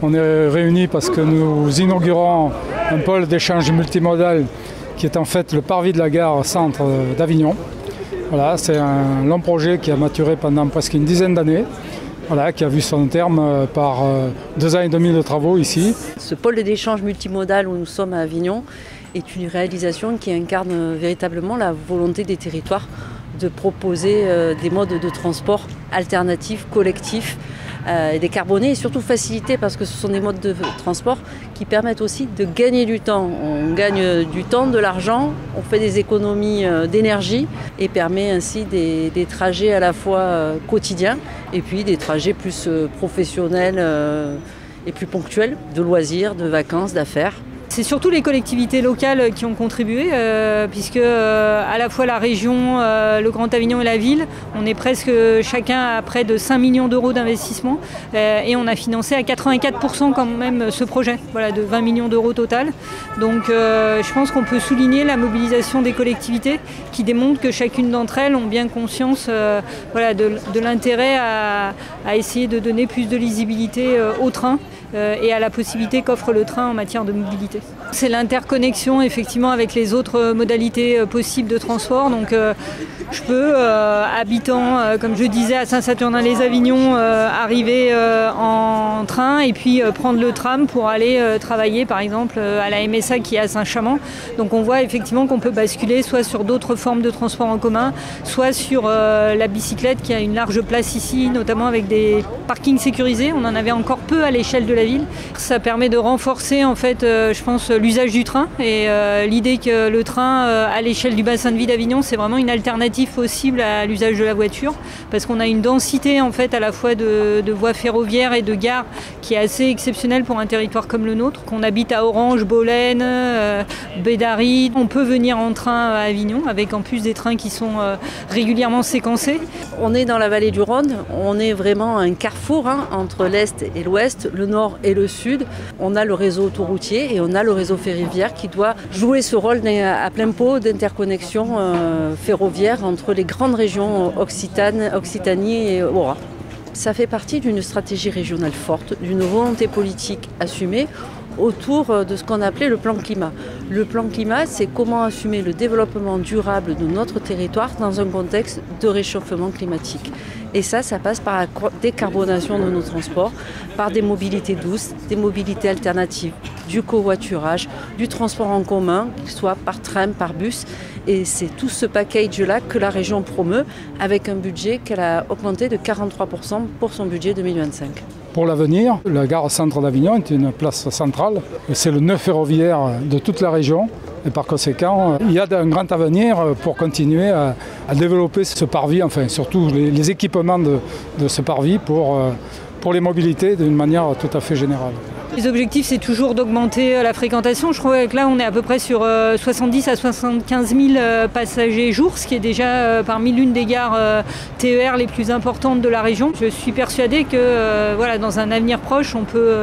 On est réunis parce que nous inaugurons un pôle d'échange multimodal qui est en fait le parvis de la gare centre d'Avignon. Voilà, c'est un long projet qui a maturé pendant presque une dizaine d'années. Voilà, qui a vu son terme par 2 ans et demi de travaux ici. Ce pôle d'échange multimodal où nous sommes à Avignon est une réalisation qui incarne véritablement la volonté des territoires de proposer des modes de transport alternatifs, collectifs, décarbonés et surtout facilités parce que ce sont des modes de transport qui permettent aussi de gagner du temps. On gagne du temps, de l'argent, on fait des économies d'énergie et permet ainsi des trajets à la fois quotidiens et puis des trajets plus professionnels et plus ponctuels, de loisirs, de vacances, d'affaires. C'est surtout les collectivités locales qui ont contribué, puisque à la fois la région, le Grand Avignon et la ville, on est presque chacun à près de 5 millions d'euros d'investissement et on a financé à 84% quand même ce projet, voilà, de 20 millions d'euros total. Donc je pense qu'on peut souligner la mobilisation des collectivités qui démontrent que chacune d'entre elles ont bien conscience voilà, de l'intérêt à essayer de donner plus de lisibilité au train et à la possibilité qu'offre le train en matière de mobilité. C'est l'interconnexion effectivement avec les autres modalités possibles de transport. Donc je peux, habitant, comme je disais, à Saint-Saturnin-les-Avignon, arriver en train et puis prendre le tram pour aller travailler par exemple à la MSA qui est à Saint-Chamond. Donc on voit effectivement qu'on peut basculer soit sur d'autres formes de transport en commun, soit sur la bicyclette qui a une large place ici, notamment avec des parkings sécurisés. On en avait encore peu à l'échelle de la ville. Ça permet de renforcer en fait, je pense, l'usage du train et l'idée que le train à l'échelle du bassin de vie d'Avignon, c'est vraiment une alternative possible à l'usage de la voiture parce qu'on a une densité en fait à la fois de voies ferroviaires et de gares qui est assez exceptionnelle pour un territoire comme le nôtre. Qu'on habite à Orange, Bolène, Bédary, on peut venir en train à Avignon avec en plus des trains qui sont régulièrement séquencés. On est dans la vallée du Rhône, on est vraiment un carrefour entre l'Est et l'Ouest, le Nord et le Sud. On a le réseau autoroutier et on a le réseau ferroviaire qui doit jouer ce rôle à plein pot d'interconnexion ferroviaire entre les grandes régions Occitanie et Auras. Ça fait partie d'une stratégie régionale forte, d'une volonté politique assumée autour de ce qu'on appelait le plan climat. Le plan climat, c'est comment assumer le développement durable de notre territoire dans un contexte de réchauffement climatique. Et ça passe par la décarbonation de nos transports, par des mobilités douces, des mobilités alternatives, du covoiturage, du transport en commun, qu'il soit par train, par bus. Et c'est tout ce package-là que la région promeut avec un budget qu'elle a augmenté de 43% pour son budget 2025. Pour l'avenir, la gare centre d'Avignon est une place centrale. C'est le nœud ferroviaire de toute la région. Et par conséquent, il y a un grand avenir pour continuer à développer ce parvis, enfin surtout les équipements de ce parvis pour les mobilités d'une manière tout à fait générale. Les objectifs, c'est toujours d'augmenter la fréquentation. Je crois que là, on est à peu près sur 70 à 75 000 passagers jour, ce qui est déjà parmi l'une des gares TER les plus importantes de la région. Je suis persuadée que voilà, dans un avenir proche, on peut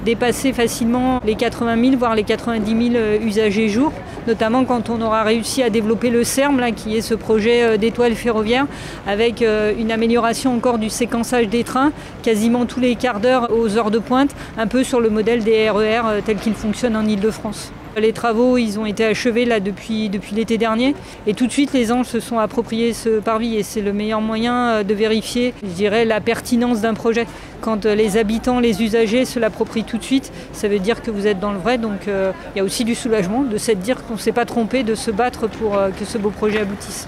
dépasser facilement les 80 000, voire les 90 000 usagers jour, notamment quand on aura réussi à développer le CERM, là, qui est ce projet d'étoile ferroviaire, avec une amélioration encore du séquençage des trains, quasiment tous les quarts d'heure aux heures de pointe, un peu sur le modèle des RER tels qu'ils fonctionnent en Ile-de-France. Les travaux, ils ont été achevés là depuis l'été dernier et tout de suite les Anges se sont appropriés ce parvis et c'est le meilleur moyen de vérifier, je dirais, la pertinence d'un projet. Quand les habitants, les usagers se l'approprient tout de suite, ça veut dire que vous êtes dans le vrai, donc il y a aussi du soulagement de se dire qu'on ne s'est pas trompé de se battre pour que ce beau projet aboutisse.